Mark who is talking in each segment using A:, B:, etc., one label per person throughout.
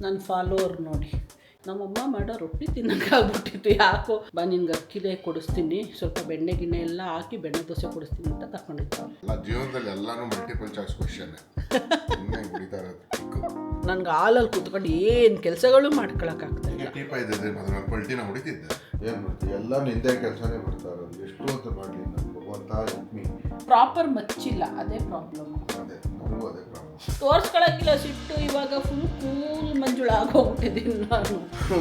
A: ನನ್ನ ಫಾಲೋವರ್ ನೋಡಿ, ನಮ್ಮಮ್ಮ ಮಾಡೋ ರೊಟ್ಟಿ ತಿನ್ನೋಕ್ಕಾಗ್ಬಿಟ್ಟಿತ್ತು. ಯಾಕೋ ಬಾ ನಿನ್ಗೆ ಅಕ್ಕಿಲೆ ಕೊಡಿಸ್ತೀನಿ, ಸ್ವಲ್ಪ ಬೆಣ್ಣೆ ಗಿಣ್ಣೆ ಎಲ್ಲ ಹಾಕಿ ಬೆಣ್ಣೆ ದೋಸೆ ಕೊಡಿಸ್ತೀನಿ ಅಂತ ಕರ್ಕೊಂಡಿರ್ತಾವೆ.
B: ಎಲ್ಲ ಜೀವನದಲ್ಲಿ ಎಲ್ಲಾನು ಮಲ್ಟಿಪಲ್ ಚಾಯ್ಸ್ ಕ್ವಶನ್ ಹೊಡಿತಾ ಇರೋದು.
A: ನನ್ಗೆ ಹಾಲಲ್ಲಿ ಕೂತ್ಕೊಂಡು ಏನು ಕೆಲಸಗಳು ಮಾಡ್ಕೊಳಕ್ಕಾಗ್ತಾ ಇಲ್ಲ.
B: ಟೀಪ ಇದ್ದಿದ್ರೆ ಮೊದಲು ಪಲ್ಟಿನ ಹೊಡಿತಿದ್ದೆ. ಏನು ಮಾಡ್ತೀವಿ, ಎಲ್ಲ ನಿಂದೆ ಕೆಲಸನೇ ಬರ್ತಾ ಇರೋದು. ಎಷ್ಟು ಅಂತ ಮಾಡಲಿ, ನನ್ನ ಭಗವಂತ ಇದ್ಮಿ
A: ಪ್ರಾಪರ್ ಮಚ್ಚಿಲ್ಲ, ಅದೇ ಪ್ರಾಬ್ಲಮ್.
B: ಅದೇ ನನಗೂ ಅದೇ ಪ್ರಾಬ್ಲಮ್.
A: ತೋರ್ಸ್ಕೊಳಕ್ಕಿಲ್ಲ ಸಿಟ್ಟು. ಇವಾಗ ಫುಲ್ ಕೂಲ್ ಮಂಜುಳ ಆಗೋಗ್ಬಿಟ್ಟಿದ್ದೀನಿ ನಾನು.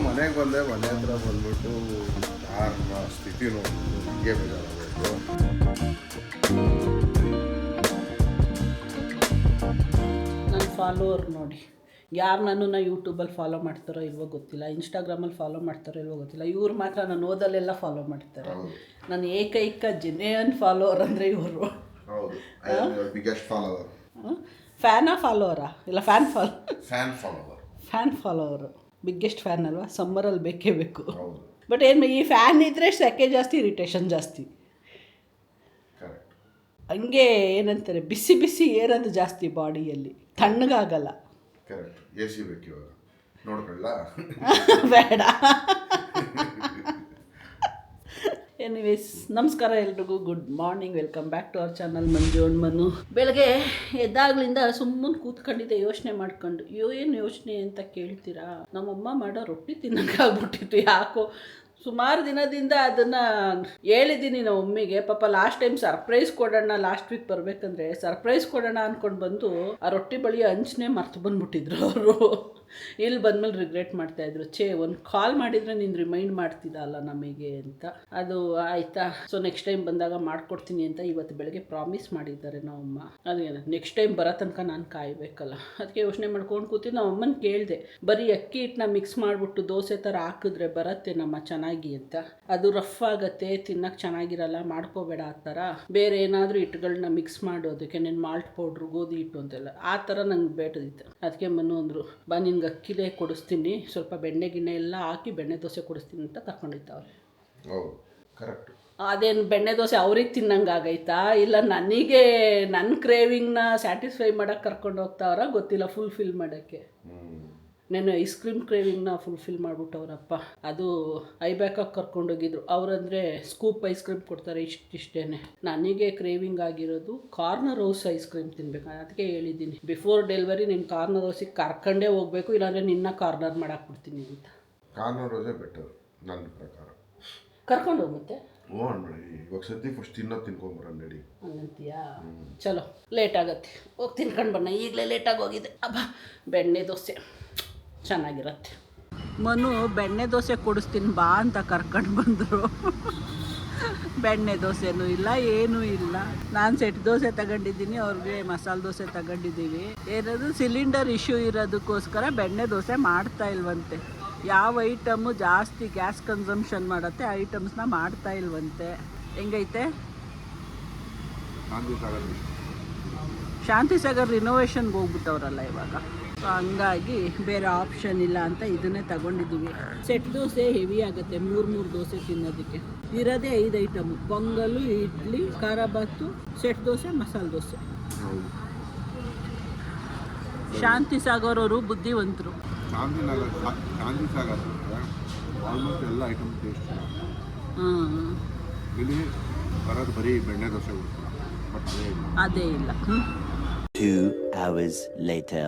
B: ಮನೆಗೆ ಬಂದೆ, ಮನೆ ಹತ್ರ ಬಂದ್ಬಿಟ್ಟು ಯಾರ ಸ್ಥಿತಿ ನೋಡ್ಬಿಟ್ಟು ಹಿಂಗೆ ಬೇಜಾರಾಗಬೇಕು.
A: ನನ್ನ ಫಾಲೋವರ್ ನೋಡಿ, ಯಾರು ನನ್ನನ್ನು ಯೂಟ್ಯೂಬಲ್ಲಿ ಫಾಲೋ ಮಾಡ್ತಾರೋ ಇಲ್ವೋ ಗೊತ್ತಿಲ್ಲ, ಇನ್ಸ್ಟಾಗ್ರಾಮಲ್ಲಿ ಫಾಲೋ ಮಾಡ್ತಾರೋ ಇಲ್ವೋ ಗೊತ್ತಿಲ್ಲ. ಇವ್ರು ಮಾತ್ರ ನಾನು ಓದಲ್ಲೆಲ್ಲ ಫಾಲೋ ಮಾಡ್ತಾರೆ. ನನ್ನ ಏಕೈಕ ಜೆನ್ಯೂನ್ ಫಾಲೋವರ್ ಅಂದರೆ ಇವರು.
B: ಹೌದು, ಬಿಗ್ಗೆಸ್ಟ್ ಫಾಲೋವರ್.
A: ಫ್ಯಾನಾ ಫಾಲೋವರಾ? ಇಲ್ಲ fan
B: follower.
A: Fan follower biggest fan ಅಲ್ವಾ? ಸಮ್ಮರಲ್ಲಿ ಬೇಕೇ ಬೇಕು.
B: ಹೌದು.
A: ಬಟ್ ಏನು ಈ ಫ್ಯಾನ್ ಇದ್ದರೆ ಸೆಕೆ ಜಾಸ್ತಿ, ಇರಿಟೇಷನ್ ಜಾಸ್ತಿ.
B: ಕರೆಕ್ಟ್.
A: ಹಂಗೆ ಏನಂತಾರೆ, ಬಿಸಿ ಬಿಸಿ ಏರೋದು ಜಾಸ್ತಿ ಬಾಡಿಯಲ್ಲಿ, ತಣ್ಣಗಾಗಲ್ಲ.
B: ಕರೆಕ್ಟ್. ಎ ಸಿ ಬೇಕು ಇವಾಗ, ನೋಡ್ಕೊಳ್ಳ
A: ಬೇಡ. ಎನಿವೇಸ್, ನಮಸ್ಕಾರ ಎಲ್ರಿಗೂ, good morning, welcome back to our channel Manju and Manu. ಬೆಳಗ್ಗೆ ಎದ್ದಾಗ್ಲಿಂದ ಸುಮ್ಮನೆ ಕೂತ್ಕೊಂಡಿದ್ದೆ ಯೋಚನೆ ಮಾಡ್ಕೊಂಡು. ಏನು ಯೋಚನೆ ಅಂತ ಕೇಳ್ತೀರಾ? ನಮ್ಮಮ್ಮ ಮಾಡೋ ರೊಟ್ಟಿ ತಿನ್ನೋಕ್ಕಾಗ್ಬಿಟ್ಟಿತ್ತು. ಯಾಕೋ ಸುಮಾರು ದಿನದಿಂದ ಅದನ್ನು ಹೇಳಿದ್ದೀನಿ ನಮ್ಮ ಮಮ್ಮಿಗೆ. ಪಾಪ ಲಾಸ್ಟ್ ಟೈಮ್ ಸರ್ಪ್ರೈಸ್ ಕೊಡೋಣ, ಲಾಸ್ಟ್ ವೀಕ್ ಬರಬೇಕಂದ್ರೆ ಸರ್ಪ್ರೈಸ್ ಕೊಡೋಣ ಅಂದ್ಕೊಂಡು ಬಂದು ಆ ರೊಟ್ಟಿ ಬಳಿ ಹಂಚನೆ ಮರ್ತು ಬಂದುಬಿಟ್ಟಿದ್ರು ಅವರು. ಇಲ್ಲಿ ಬಂದಮೇಲೆ ರಿಗ್ರೆಟ್ ಮಾಡ್ತಾಯಿದ್ರು, ಒಂದು ಕಾಲ್ ಮಾಡಿದರೆ ನೀನು ರಿಮೈಂಡ್ ಮಾಡ್ತಿದ್ದಲ್ಲ ನಮಗೆ ಅಂತ. ಅದು ಆಯಿತಾ, ಸೊ ನೆಕ್ಸ್ಟ್ ಟೈಮ್ ಬಂದಾಗ ಮಾಡಿಕೊಡ್ತೀನಿ ಅಂತ ಇವತ್ತು ಬೆಳಗ್ಗೆ ಪ್ರಾಮಿಸ್ ಮಾಡಿದ್ದಾರೆ ನಮ್ಮಮ್ಮ. ಅದೇ ನೆಕ್ಸ್ಟ್ ಟೈಮ್ ಬರೋ ತನಕ ನಾನು ಕಾಯಬೇಕಲ್ಲ, ಅದಕ್ಕೆ ಯೋಚನೆ ಮಾಡ್ಕೊಂಡು ಕೂತಿದ್ದು. ನಮ್ಮ ಅಮ್ಮನ ಕೇಳಿದೆ, ಬರೀ ಅಕ್ಕಿ ಹಿಟ್ಟನ್ನ ಮಿಕ್ಸ್ ಮಾಡಿಬಿಟ್ಟು ದೋಸೆ ಥರ ಹಾಕಿದ್ರೆ ಬರುತ್ತೆ ನಮ್ಮ ಚೆನ್ನಾಗಿ ಅಂತ. ಅದು ರಫ್ ಆಗುತ್ತೆ, ತಿನ್ನಕ್ಕೆ ಚೆನ್ನಾಗಿರಲ್ಲ, ಮಾಡ್ಕೋಬೇಡ ಆ ಥರ. ಬೇರೆ ಏನಾದರೂ ಹಿಟ್ಟುಗಳನ್ನ ಮಿಕ್ಸ್ ಮಾಡೋದಕ್ಕೆ, ನೀನು ಮಾಲ್ಟ್ ಪೌಡ್ರು, ಗೋಧಿ ಹಿಟ್ಟು ಅಂತೆಲ್ಲ ಆ ಥರ ನಂಗೆ ಬೇಟದಿತ್ತು. ಅದಕ್ಕೆ ಮನು ಅಂದರು, ಬಾ ನಿನ್ಗೆ ಅಕ್ಕಿಲೆ ಕೊಡಿಸ್ತೀನಿ, ಸ್ವಲ್ಪ ಬೆಣ್ಣೆ ಗಿಣ್ಣೆ ಎಲ್ಲ ಹಾಕಿ ಬೆಣ್ಣೆ ದೋಸೆ ಕೊಡಿಸ್ತೀನಿ ಅಂತ ಕರ್ಕೊಂಡಿರ್ತಾವ್ರೆ.
B: ಹೌದು, ಕರೆಕ್ಟ್. ಅದೇನು
A: ಬೆಣ್ಣೆ ದೋಸೆ ಅವ್ರಿಗೆ ತಿನ್ನಂಗೆ ಆಗೈತಾ, ಇಲ್ಲ ನನಗೆ ನನ್ನ ಕ್ರೇವಿಂಗ್ನ ಸ್ಯಾಟಿಸ್ಫೈ ಮಾಡೋಕ್ಕೆ ಕರ್ಕೊಂಡು ಹೋಗ್ತಾವ್ರ ಗೊತ್ತಿಲ್ಲ, ಫುಲ್ಫಿಲ್ ಮಾಡೋಕ್ಕೆ. ನಾನು ಐಸ್ ಕ್ರೀಮ್ ಕ್ರೇವಿಂಗ್ನ ಫುಲ್ಫಿಲ್ ಮಾಡಿಬಿಟ್ಟವ್ರಪ್ಪ. ಅದು ಐಬ್ಯಾಕಾಗಿ ಕರ್ಕೊಂಡೋಗಿದ್ರು. ಅವರಂದರೆ ಸ್ಕೂಪ್ ಐಸ್ ಕ್ರೀಮ್ ಕೊಡ್ತಾರೆ, ಇಷ್ಟೇ. ನನಗೆ ಕ್ರೇವಿಂಗ್ ಆಗಿರೋದು ಕಾರ್ನರ್ ಹೌಸ್ ಐಸ್ ಕ್ರೀಮ್ ತಿನ್ಬೇಕು. ಅದಕ್ಕೆ ಹೇಳಿದ್ದೀನಿ, ಬಿಫೋರ್ ಡೆಲಿವರಿ ನೀನು ಕಾರ್ನರ್ ಹೌಸಿಗೆ ಕರ್ಕೊಂಡೇ ಹೋಗಬೇಕು, ಇಲ್ಲಾಂದರೆ ನಿನ್ನ ಕಾರ್ನರ್ ಮಾಡಾಕ್ಬಿಡ್ತೀನಿ ಅಂತ.
B: ಕಾರ್ನರ್ ಹೌಸೇ ಬೆಟರ್ ನನ್ನ ಪ್ರಕಾರ.
A: ಕರ್ಕೊಂಡು ಹೋಗುತ್ತೆ.
B: ಇವಾಗ ಸದ್ಯ ಫಸ್ಟ್ ತಿನ್ಕೊಂಬರ ನಡಿ
A: ಹಂಗಂತೀಯಾ? ಚಲೋ, ಲೇಟ್ ಆಗತ್ತೆ, ಹೋಗಿ ತಿನ್ಕೊಂಡು ಬಣ್ಣ. ಈಗಲೇ ಲೇಟಾಗಿ ಹೋಗಿದೆ. ಅಬ್ಬಾ, ಬೆಣ್ಣೆ ದೋಸೆ ಚೆನ್ನಾಗಿರತ್ತೆ. ಮನು ಬೆಣ್ಣೆ ದೋಸೆ ಕೊಡಿಸ್ತೀನಿ ಬಾ ಅಂತ ಕರ್ಕೊಂಡು ಬಂದರು. ಬೆಣ್ಣೆ ದೋಸೆನೂ ಇಲ್ಲ, ಏನೂ ಇಲ್ಲ. ನಾನು ಸೆಟ್ ದೋಸೆ ತಗೊಂಡಿದ್ದೀನಿ, ಅವ್ರಿಗೆ ಮಸಾಲೆ ದೋಸೆ ತಗೊಂಡಿದ್ದೀವಿ. ಏನದು ಸಿಲಿಂಡರ್ ಇಶ್ಯೂ ಇರೋದಕ್ಕೋಸ್ಕರ ಬೆಣ್ಣೆ ದೋಸೆ ಮಾಡ್ತಾ ಇಲ್ವಂತೆ. ಯಾವ ಐಟಮು ಜಾಸ್ತಿ ಗ್ಯಾಸ್ ಕನ್ಸಂಪ್ಷನ್ ಮಾಡುತ್ತೆ ಐಟಮ್ಸ್ನ ಮಾಡ್ತಾ ಇಲ್ವಂತೆ. ಹೆಂಗೈತೆ? ಶಾಂತಿಸಾಗರ್ ರಿನೋವೇಷನ್ಗೆ ಹೋಗ್ಬಿಟ್ಟವ್ರಲ್ಲ ಇವಾಗ, ಸೊ ಹಂಗಾಗಿ ಬೇರೆ ಆಪ್ಷನ್ ಇಲ್ಲ ಅಂತ ಇದನ್ನೇ ತಗೊಂಡಿದ್ದೀವಿ. ಸೆಟ್ ದೋಸೆ ಹೆವಿ ಆಗುತ್ತೆ, ಮೂರು ದೋಸೆ ತಿನ್ನೋದಕ್ಕೆ. ಇರೋದೇ 5 ಐಟಮು: ಪೊಂಗಲು, ಇಡ್ಲಿ, ಖಾರಾಬಾತು, ಸೆಟ್ ದೋಸೆ, ಮಸಾಲೆ ದೋಸೆ. ಶಾಂತಿಸಾಗರ್ ಅವರು ಬುದ್ಧಿವಂತರು.
B: ಶಾಂತಿಸಾಗರ್ ಆಲ್ಮೋಸ್ಟ್ ಎಲ್ಲ ಐಟಮ್ ಟೇಸ್ಟ್. ಇಲ್ಲಿ ಬರೋದು ಬರೀ ಬೆಣ್ಣೆ ದೋಸೆ ಬಟ್
A: ಅದೇ ಇಲ್ಲ.
C: 2 hours later.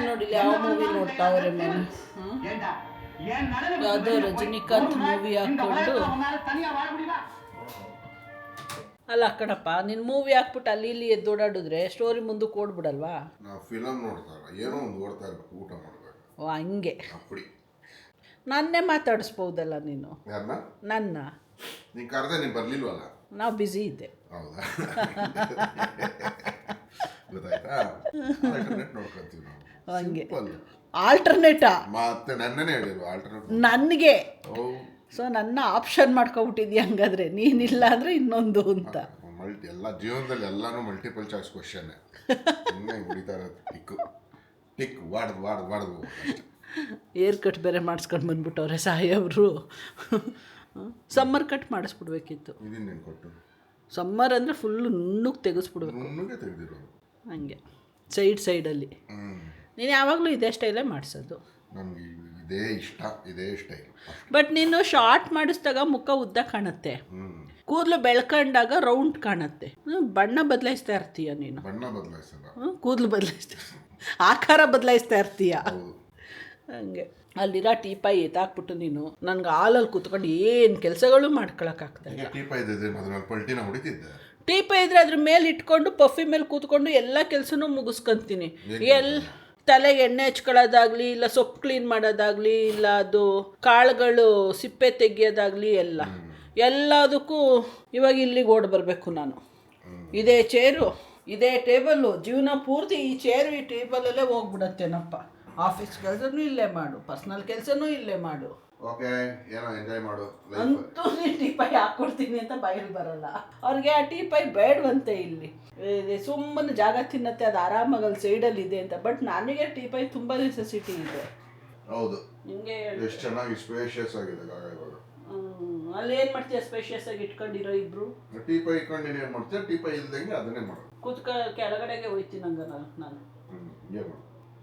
A: ನೋಡಿ ಯಾವ ಮೂವಿ ನೋಡ್ತಾವ್ರೆ ಮನೆ. ಯಾವುದೋ ರಜನಿಕಾಂತ್ ಮೂವಿ ಹಾಕ್ಕೊಂಡು. ಅಲ್ಲ ಕಣಪ್ಪ, ನಿನ್ನ ಮೂವಿ ಹಾಕ್ಬಿಟ್ಟು ಅಲ್ಲಿ ಇಲ್ಲಿ ಎದ್ದೋಡಾಡಿದ್ರೆ ಸ್ಟೋರಿ ಮುಂದಕ್ಕೆ ಓಡ್ಬಿಡಲ್ವಾ?
B: ನಾವು ಫಿಲಮ್ ನೋಡ್ತಾರ, ಏನೋ ಒಂದು ಓಡ್ತಾ ಇರ್ಬೇಕು, ಊಟ ಮಾಡಬೇಕು.
A: ಓ ಹಂಗೆ.
B: ಅಪ್ಪಡಿ
A: ನನ್ನೇ ಮಾತಾಡಿಸ್ಬೋದಲ್ಲ ನೀನು.
B: ಯಾರನ್ನ?
A: ನನ್ನ.
B: ನೀನು ಕರೆದೆ, ನೀನು ಬರಲಿಲ್ವಲ್ಲ.
A: ನಾವು ಬ್ಯುಸಿ ಇದ್ದೆ.
B: ಹೌದಾ? ಗೊತ್ತಾಯ್ತಾ? ಆಲ್ಟರ್ನೇಟ್ ನೋಡ್ಕೊತೀವಿ ನಾವು.
A: ಹಂಗೆ ಆಲ್ಟರ್ನೇಟಾ?
B: ಮತ್ತೆ ನನ್ನೇ ಹೇಳಿಲ್ವ ಆಲ್ಟರ್ನೇಟ್
A: ನನಗೆ. ಸೊ ನನ್ನ ಆಪ್ಷನ್ ಮಾಡ್ಕೊಬಿಟ್ಟಿದ್ಯಾ ಹಂಗಾದ್ರೆ, ನೀನಿಲ್ಲ ಅಂದರೆ ಇನ್ನೊಂದು ಅಂತ.
B: ಎಲ್ಲ ಜೀವನದಲ್ಲಿ ಎಲ್ಲಾನು ಮಲ್ಟಿಪಲ್ ಚಾಯ್ಸ್ ಕ್ವಶನ್ ಹೊಡಿತಾ ಇರೋದು. ಟಿಕ್ ವಾಡ್ದು
A: ಏರ್ ಕಟ್ ಬೇರೆ ಮಾಡಿಸ್ಕೊಂಡು ಬಂದ್ಬಿಟ್ಟವ್ರೆ ಸಾಯವರು. Summer cut ಮಾಡಿಸ್ಬಿಡ್ಬೇಕಿತ್ತು.
B: ಇದನ್ನೇನು ಕೊಟ್ಟು
A: ಸಮ್ಮರ್ ಅಂದರೆ ಫುಲ್ಲು ನುಣ್ಣಗೆ ತೆಗೆಸ್ಬಿಡ್ಬೇಕು.
B: ನುಣ್ಣಗೆ ತೆಗೆದಿರೋದು
A: ಹಂಗೆ ಸೈಡಲ್ಲಿ. ನೀನು ಯಾವಾಗಲೂ ಇದೇ ಸ್ಟೈಲೇ ಮಾಡಿಸೋದು.
B: ನನಗೆ ಇದೇ ಇಷ್ಟ, ಇದೇ ಸ್ಟೈಲ್.
A: ಬಟ್ ನೀನು ಶಾರ್ಟ್ ಮಾಡಿಸಿದಾಗ ಮುಖ ಉದ್ದ ಕಾಣುತ್ತೆ, ಕೂದಲು ಬೆಳ್ಕೊಂಡಾಗ ರೌಂಡ್ ಕಾಣುತ್ತೆ. ಬಣ್ಣ ಬದಲಾಯಿಸ್ತಾ ಇರ್ತೀಯ ನೀನು.
B: ಬಣ್ಣ ಬದಲಾಯಿಸಲ್ಲ,
A: ಕೂದಲು ಬದಲಾಯಿಸ್ತಾ, ಆಕಾರ ಬದಲಾಯಿಸ್ತಾ ಇರ್ತೀಯ.
B: ಹೌದು.
A: ಹಂಗೆ ಅಲ್ಲಿರೋ ಟೀಪಾಯಿ ಎತ್ತಾಕ್ಬಿಟ್ಟು ನೀನು ನನಗೆ ಹಾಲಲ್ಲಿ ಕೂತ್ಕೊಂಡು ಏನು ಕೆಲಸಗಳು ಮಾಡ್ಕೊಳಕ್ಕಾಗ್ತಾ ಇಲ್ಲ.
B: ಟೀಪಾಯಿ ಇದ್ದಿದ್ರೆ ಅದ್ರಲ್ಲಿ ಪಲ್ಟಿನ ಹೊಡಿತಿದ್ದೆ.
A: ಟೀಪಾಯಿ ಇದ್ರೆ ಅದ್ರ ಮೇಲೆ ಇಟ್ಕೊಂಡು ಪಫಿ ಮೇಲೆ ಕೂತ್ಕೊಂಡು ಎಲ್ಲ ಕೆಲಸನೂ ಮುಗಿಸ್ಕೊಂತೀನಿ. ತಲೆಗೆ ಎಣ್ಣೆ ಹಚ್ಕೊಳ್ಳೋದಾಗ್ಲಿ, ಇಲ್ಲ ಸೊಪ್ಪು ಕ್ಲೀನ್ ಮಾಡೋದಾಗ್ಲಿ, ಇಲ್ಲ ಅದು ಕಾಳುಗಳು ಸಿಪ್ಪೆ ತೆಗಿಯೋದಾಗ್ಲಿ, ಎಲ್ಲದಕ್ಕೂ ಇವಾಗ ಇಲ್ಲಿಗೆ ಓಡಿ ಬರಬೇಕು ನಾನು. ಇದೇ ಚೇರು, ಇದೇ ಟೇಬಲ್ಲು, ಜೀವನ ಪೂರ್ತಿ ಈ ಚೇರು ಈ ಟೇಬಲಲ್ಲೇ ಹೋಗ್ಬಿಡತ್ತೇನಪ್ಪ. ಆಫೀಸ್ ಕೆಲಸನೂ ಇಲ್ಲೇ ಮಾಡು, ಪರ್ಸ್ನಲ್ ಕೆಲಸನೂ ಇಲ್ಲೇ ಮಾಡು.
B: ಓಕೆ, ಏನೋ ಎಂಜಾಯ್ ಮಾಡು.
A: ಅಂತೂ ನೀನು ಟೀಪಾಯಿ ಹಾಕ್ಕೊಡ್ತೀನಿ ಅಂತ ಬಾಯಲ್ಲಿ ಬರಲ್ಲ ಅವ್ರಿಗೆ. ಆ ಟೀಪಾಯಿ ಬೇಡವಂತೆ ಇಲ್ಲಿ, ಸುಮ್ಮನೆ ಜಾಗ ತಿನ್ನತ್ತೆ, ಅದು ಆರಾಮಾಗಿ ಅಲ್ಲಿ ಸೈಡಲ್ಲಿ ಇದೆ ಅಂತ. ಬಟ್ ನನಗೆ ಟೀಪಾಯಿ ತುಂಬ ನೆಸೆಸಿಟಿ ಇದೆ.
B: ಹೌದು,
A: ನಿಮಗೆ
B: ಎಷ್ಟು ಚೆನ್ನಾಗಿ ಸ್ಪೇಷಿಯಸ್ ಆಗಿದೆ ಇವಾಗ.
A: ಅಲ್ಲಿ ಏನು ಮಾಡ್ತೀಯ ಸ್ಪೇಷಿಯಸ್ ಆಗಿ ಇಟ್ಕೊಂಡಿರೋ ಇಬ್ರು?
B: ಟೀಪಾಯಿ ಇಟ್ಕೊಂಡು ಏನು ಮಾಡ್ತೀಯ? ಟೀಪಾಯಿ ಇಲ್ದಂಗೆ ಅದನ್ನೇ ಮಾಡು.
A: ಕೆಳಗಡೆಗೆ ಹೋಯ್ತೀನಿ ಹಂಗ ನಾನು.
B: ಏನು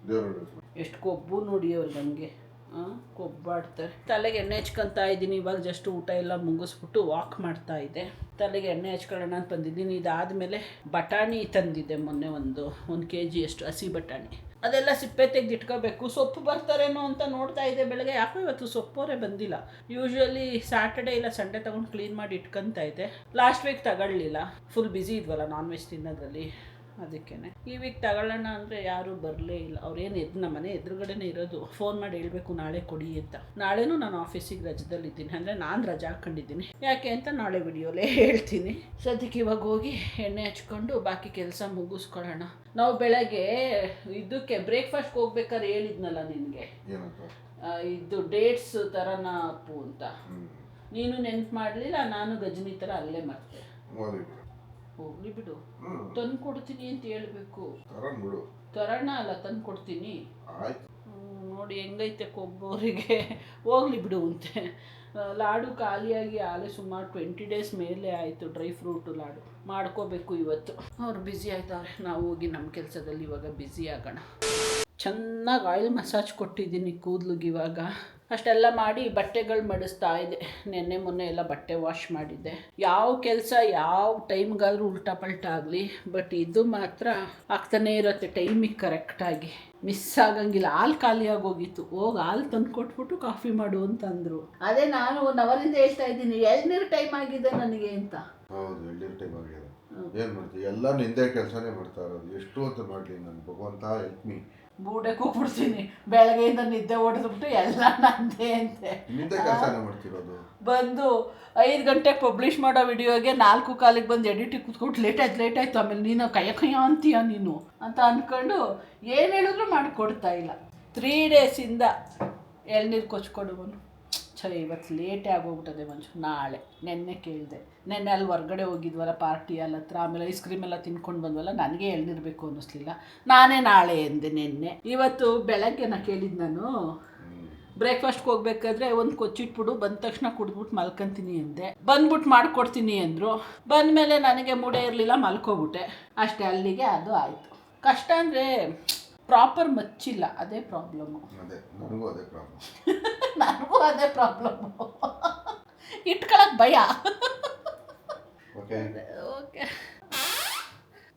B: ದೇವರು
A: ಎಷ್ಟು ಕೊಬ್ಬು ನೋಡಿ ಅವ್ರು ನನಗೆ, ಕೊಬ್ಬಾಡ್ತಾರೆ. ತಲೆಗೆ ಎಣ್ಣೆ ಹಚ್ಕೊತಾ ಇದ್ದೀನಿ. ಇವಾಗ ಜಸ್ಟ್ ಊಟ ಎಲ್ಲ ಮುಗಿಸ್ಬಿಟ್ಟು ವಾಕ್ ಮಾಡ್ತಾ ಇದ್ದೆ. ತಲೆಗೆ ಎಣ್ಣೆ ಹಚ್ಕೊಳ್ಳೋಣ ಅಂತ ಬಂದಿದ್ದೀನಿ. ಇದಾದಮೇಲೆ ಬಟಾಣಿ ತಂದಿದ್ದೆ ಮೊನ್ನೆ, ಒಂದು kg ಅಷ್ಟು ಹಸಿ ಬಟಾಣಿ. ಅದೆಲ್ಲ ಸಿಪ್ಪೆ ತೆಗೆದು ಇಟ್ಕೋಬೇಕು. ಸೊಪ್ಪು ಬರ್ತಾರೇನೋ ಅಂತ ನೋಡ್ತಾ ಇದ್ದೆ ಬೆಳಗ್ಗೆ. ಯಾಕೋ ಇವತ್ತು ಸೊಪ್ಪವರೇ ಬಂದಿಲ್ಲ. ಯೂಶ್ವಲಿ ಸ್ಯಾಟರ್ಡೇ ಇಲ್ಲ ಸಂಡೇ ತೊಗೊಂಡು ಕ್ಲೀನ್ ಮಾಡಿ ಇಟ್ಕೊತಾ ಇದ್ದೆ. ಲಾಸ್ಟ್ ವೀಕ್ ತಗೊಳ್ಳಿಲ್ಲ, ಫುಲ್ ಬ್ಯುಸಿ ಇದ್ವಲ್ಲ ನಾನ್ ವೆಜ್ ತಿನ್ನೋದ್ರಲ್ಲಿ, ಅದಕ್ಕೇ ಈ ವೀಕ್ ತಗೊಳ್ಳೋಣ ಅಂದರೆ ಯಾರೂ ಬರಲೇ ಇಲ್ಲ. ಅವ್ರೇನು ನಮ್ಮ ಮನೆ ಎದುರುಗಡೆನೇ ಇರೋದು. ಫೋನ್ ಮಾಡಿ ಹೇಳಬೇಕು ನಾಳೆ ಕೊಡಿ ಅಂತ. ನಾಳೆನೂ ನಾನು ಆಫೀಸಿಗೆ ರಜದಲ್ಲಿದ್ದೀನಿ, ಅಂದರೆ ನಾನು ರಜಾ ಹಾಕ್ಕೊಂಡಿದ್ದೀನಿ. ಯಾಕೆ ಅಂತ ನಾಳೆ ವಿಡಿಯೋಲೇ ಹೇಳ್ತೀನಿ. ಸದ್ಯಕ್ಕೆ ಇವಾಗ ಹೋಗಿ ಎಣ್ಣೆ ಹಚ್ಕೊಂಡು ಬಾಕಿ ಕೆಲಸ ಮುಗಿಸ್ಕೊಳ್ಳೋಣ. ನಾವು ಬೆಳಗ್ಗೆ ಇದಕ್ಕೆ ಬ್ರೇಕ್ಫಾಸ್ಟ್ಗೆ ಹೋಗ್ಬೇಕಾದ್ರೆ ಹೇಳಿದ್ನಲ್ಲ ನಿನಗೆ, ಇದು ಡೇಟ್ಸ್ ಥರನ ಅಪ್ಪು ಅಂತ. ನೀನು ನೆನ್ಪು ಮಾಡಲಿಲ್ಲ, ನಾನು ಗಜನಿ ಥರ ಅಲ್ಲೇ ಮತ್ತೆ. ಹೋಗ್ಲಿ ಬಿಡು, ತಂದು ಕೊಡ್ತೀನಿ ಅಂತ ಹೇಳ್ಬೇಕು. ತರೋಣ ಅಲ್ಲ, ತಂದು ಕೊಡ್ತೀನಿ. ನೋಡಿ ಹೆಂಗೈತೆ ಕೊಬ್ಬವರಿಗೆ. ಹೋಗ್ಲಿ ಬಿಡು ಅಂತೆ. ಲಾಡು ಖಾಲಿಯಾಗಿ ಆಲೆ ಸುಮಾರು 20 days ಮೇಲೆ ಆಯಿತು. ಡ್ರೈ ಫ್ರೂಟು ಲಾಡು ಮಾಡ್ಕೋಬೇಕು ಇವತ್ತು. ಅವ್ರು ಬ್ಯುಸಿ ಆಯ್ತವ್ರೆ, ನಾವು ಹೋಗಿ ನಮ್ಮ ಕೆಲಸದಲ್ಲಿ ಇವಾಗ ಬ್ಯುಸಿ ಆಗೋಣ. ಚೆನ್ನಾಗಿ ಆಯಿಲ್ ಮಸಾಜ್ ಕೊಟ್ಟಿದ್ದೀನಿ ಕೂದಲಿಗೆ. ಇವಾಗ ಅಷ್ಟೆಲ್ಲ ಮಾಡಿ ಬಟ್ಟೆಗಳು ಮಡಿಸ್ತಾ ಇದೆ. ನೆನ್ನೆ ಮೊನ್ನೆ ಎಲ್ಲ ಬಟ್ಟೆ ವಾಶ್ ಮಾಡಿದ್ದೆ. ಯಾವ ಕೆಲಸ ಯಾವ ಟೈಮ್ಗಾದರೂ ಉಲ್ಟಾ ಪಲ್ಟಾ ಆಗಲಿ, ಬಟ್ ಇದು ಮಾತ್ರ ಆಗ್ತಾನೇ ಇರುತ್ತೆ ಟೈಮಿಗೆ ಕರೆಕ್ಟಾಗಿ, ಮಿಸ್ ಆಗಂಗಿಲ್ಲ. ಹಾಲು ಖಾಲಿಯಾಗಿ ಹೋಗಿತ್ತು, ಹೋಗಿ ಹಾಲು ತಂದು ಕೊಟ್ಬಿಟ್ಟು ಕಾಫಿ ಮಾಡು ಅಂತಂದರು. ಅದೇ ನಾನು 1 ಅವರಿಂದ ಹೇಳ್ತಾ ಇದ್ದೀನಿ, ಎಳ್ನೀರು ಟೈಮ್ ಆಗಿದೆ ನನಗೆ ಅಂತ.
B: ಹೌದು, ಎಳ್ನೀರು ಟೈಮ್ ಆಗಿದೆ. ಏನು ಮಾಡ್ತೀವಿ, ಎಲ್ಲ ನಿಂದೆ ಕೆಲಸನೇ ಮಾಡ್ತಾ ಇರೋದು. ಎಷ್ಟು ಹೊತ್ತು ಮಾಡಲಿ ನಾನು, ಭಗವಂತ ಹೆಲ್ಪ್ ಮೀ. ಬೂಡೆಗೆ
A: ಹೋಗ್ಬಿಡ್ತೀನಿ ಬೆಳಗ್ಗೆಯಿಂದ, ನಿದ್ದೆ ಹೊಡೆದ್ಬಿಟ್ಟು ಎಲ್ಲ ನಂದೇ ಅಂತೆ.
B: ನಿಂದೆ ಕೆಲಸನೇ ಮಾಡ್ತಿರೋದು.
A: ಬಂದು 5 ಗಂಟೆಗೆ ಪಬ್ಲಿಷ್ ಮಾಡೋ ವಿಡಿಯೋಗೆ 4:15 ಬಂದು ಎಡಿಟಿಗೆ ಕೂತ್ಕೊಂಡು ಲೇಟ್ ಆಯ್ತು. ಆಮೇಲೆ ನೀನು ಕಯ್ಯ ಅಂತೀಯ ನೀನು ಅಂತ ಅಂದ್ಕೊಂಡು ಏನು ಹೇಳಿದ್ರು ಮಾಡಿಕೊಡ್ತಾ ಇಲ್ಲ. 3 days ಎಳ್ನೀರು ಕೊಚ್ಕೊಡುವನು. ಇವತ್ತು ಲೇಟೇ ಆಗೋಗ್ಬಿಟ್ಟದೆ ಮಂಚು. ನಾಳೆ ನೆನ್ನೆ ಕೇಳಿದೆ, ನೆನ್ನೆ ಅಲ್ಲಿ ಹೊರ್ಗಡೆ ಹೋಗಿದ್ವಲ್ಲ ಪಾರ್ಟಿ ಅಲ್ಲಿ ಹತ್ರ, ಆಮೇಲೆ ಐಸ್ ಕ್ರೀಮ್ ಎಲ್ಲ ತಿನ್ಕೊಂಡು ಬಂದ್ವಲ್ಲ, ನನಗೆ ಎಳ್ನೀರಬೇಕು ಅನ್ನಿಸ್ಲಿಲ್ಲ. ನಾನೇ ನಾಳೆ ಎಂದೆ ನಿನ್ನೆ. ಇವತ್ತು ಬೆಳಗ್ಗೆ ಕೇಳಿದ್ದು ನಾನು, ಬ್ರೇಕ್ಫಾಸ್ಟ್ಗೆ ಹೋಗ್ಬೇಕಾದ್ರೆ ಒಂದು ಕೊಚ್ಚಿಟ್ಬಿಡು, ಬಂದ ತಕ್ಷಣ ಕುಡಿದ್ಬಿಟ್ಟು ಮಲ್ಕೊಂತೀನಿ ಅಂದೆ. ಬಂದ್ಬಿಟ್ಟು ಮಾಡಿಕೊಡ್ತೀನಿ ಅಂದರು. ಬಂದಮೇಲೆ ನನಗೆ ಮೂಡೇ ಇರಲಿಲ್ಲ, ಮಲ್ಕೊಬಿಟ್ಟೆ ಅಷ್ಟೇ. ಅಲ್ಲಿಗೆ ಅದು ಆಯಿತು. ಕಷ್ಟ ಅಂದರೆ ಪ್ರಾಪರ್ ಮಚ್ಚಿಲ್ಲ, ಅದೇ ಪ್ರಾಬ್ಲಮ್ಮು. ನನಗೂ ಅದೇ ಪ್ರಾಬ್ಲಮ್ಮು. ಇಟ್ಕೊಳಕ್ಕೆ ಭಯ. ಓಕೆ,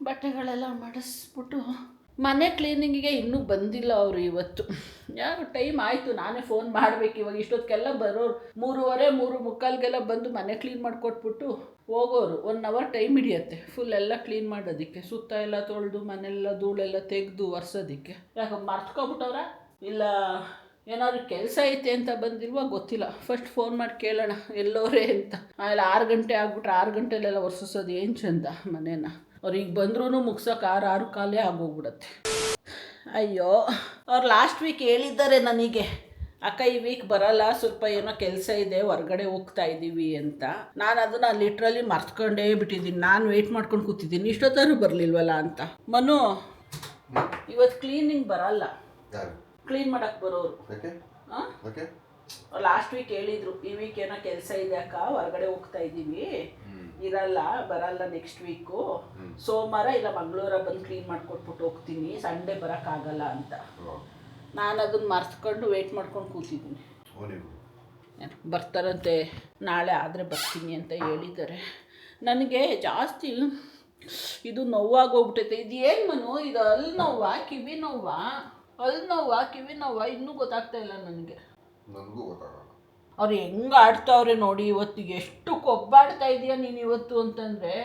A: ಬಟ್ಟೆಗಳೆಲ್ಲ ಮಡಿಸ್ಬಿಟ್ಟು ಮನೆ ಕ್ಲೀನಿಂಗಿಗೆ ಇನ್ನೂ ಬಂದಿಲ್ಲ ಅವರು ಇವತ್ತು. ಯಾರು ಟೈಮ್ ಆಯಿತು, ನಾನೇ ಫೋನ್ ಮಾಡಬೇಕು ಇವಾಗ. ಇಷ್ಟೊತ್ತಿಗೆಲ್ಲ ಬರೋರು 3:30-3:45 ಬಂದು ಮನೆ ಕ್ಲೀನ್ ಮಾಡಿಕೊಟ್ಬಿಟ್ಟು ಹೋಗೋರು. 1 hour ಟೈಮ್ ಹಿಡಿಯುತ್ತೆ ಫುಲ್ ಎಲ್ಲ ಕ್ಲೀನ್ ಮಾಡೋದಕ್ಕೆ. ಸುತ್ತ ಎಲ್ಲ ತೊಳೆದು ಮನೆಲ್ಲ ಧೂಳೆಲ್ಲ ತೆಗೆದು ಒರೆಸೋದಕ್ಕೆ. ಯಾಕೆ ಮರ್ತ್ಕೊಬಿಟ್ಟವ್ರ, ಇಲ್ಲ ಏನಾದ್ರು ಕೆಲಸ ಐತೆ ಅಂತ ಬಂದಿಲ್ವಾ ಗೊತ್ತಿಲ್ಲ. ಫಸ್ಟ್ ಫೋನ್ ಮಾಡಿ ಕೇಳೋಣ ಎಲ್ಲೋರೇ ಅಂತ. ಆಮೇಲೆ 6 ಗಂಟೆ ಆಗ್ಬಿಟ್ರೆ 6 ಗಂಟೆಲೆಲ್ಲ ಒರೆಸೋದು ಏನು ಚಂದ ಮನೇನ. ಅವ್ರು ಈಗ ಬಂದ್ರೂ ಮುಗ್ಸೋಕೆ 6:15 ಆಗೋಗ್ಬಿಡತ್ತೆ. ಅಯ್ಯೋ, ಅವ್ರು ಲಾಸ್ಟ್ ವೀಕ್ ಹೇಳಿದ್ದಾರೆ ನನಗೆ, ಅಕ್ಕ ಈ ವೀಕ್ ಬರಲ್ಲ, ಸ್ವಲ್ಪ ಏನೋ ಕೆಲಸ ಇದೆ, ಹೊರ್ಗಡೆ ಹೋಗ್ತಾ ಇದ್ದೀವಿ ಅಂತ. ನಾನು ಅದನ್ನು ಲಿಟ್ರಲಿ ಮರ್ತ್ಕೊಂಡೇ ಬಿಟ್ಟಿದ್ದೀನಿ. ನಾನು ವೆಯ್ಟ್ ಮಾಡ್ಕೊಂಡು ಕೂತಿದ್ದೀನಿ, ಇಷ್ಟೊತ್ತಾದ್ರೂ ಬರಲಿಲ್ವಲ್ಲ ಅಂತ. ಮನು, ಇವತ್ತು ಕ್ಲೀನಿಂಗ್ ಬರಲ್ಲ, ಕ್ಲೀನ್ ಮಾಡಕ್ಕೆ ಬರೋರು. ಲಾಸ್ಟ್ ವೀಕ್ ಹೇಳಿದ್ರು, ಈ ವೀಕ್ ಏನೋ ಕೆಲಸ ಇದೆ ಅಕ್ಕ, ಹೊರಗಡೆ ಹೋಗ್ತಾ ಇದ್ದೀವಿ, ಇರಲ್ಲ, ಬರಲ್ಲ ನೆಕ್ಸ್ಟ್ ವೀಕು. ಸೋಮವಾರ ಇಲ್ಲ ಮಂಗಳವಾರ ಬಂದು ಕ್ಲೀನ್ ಮಾಡಿಕೊಟ್ಬಿಟ್ಟು ಹೋಗ್ತೀನಿ, ಸಂಡೇ ಬರೋಕ್ಕಾಗಲ್ಲ ಅಂತ. ನಾನು ಅದನ್ನು ಮರ್ತ್ಕೊಂಡು ವೆಯ್ಟ್ ಮಾಡ್ಕೊಂಡು ಕೂತಿದ್ದೀನಿ. ಬರ್ತಾರಂತೆ, ನಾಳೆ ಆದರೆ ಬರ್ತೀನಿ ಅಂತ ಹೇಳಿದ್ದಾರೆ. ನನಗೆ ಜಾಸ್ತಿ ಇದು ನೋವಾಗೋಗ್ಬಿಟ್ಟೈತೆ. ಇದು ಏನು ಮನು, ಇದು ಅಲ್ಲಿ ನೋವಾ ಕಿವಿ ನೋವಾ, ಅಲ್ಲಿ ನೋವಾ ಕಿವಿ ನೋವಾ, ಇನ್ನೂ ಗೊತ್ತಾಗ್ತಾ ಇಲ್ಲ ನನಗೆ.
B: ನನಗೂ ಗೊತ್ತಾಗಲ್ಲ.
A: ಅವ್ರು ಹೆಂಗೆ ಆಡ್ತಾವ್ರೆ ನೋಡಿ ಇವತ್ತು. ಎಷ್ಟು ಕೊಬ್ಬಾಡ್ತಾ ಇದೀಯ ನೀನು ಇವತ್ತು ಅಂತಂದರೆ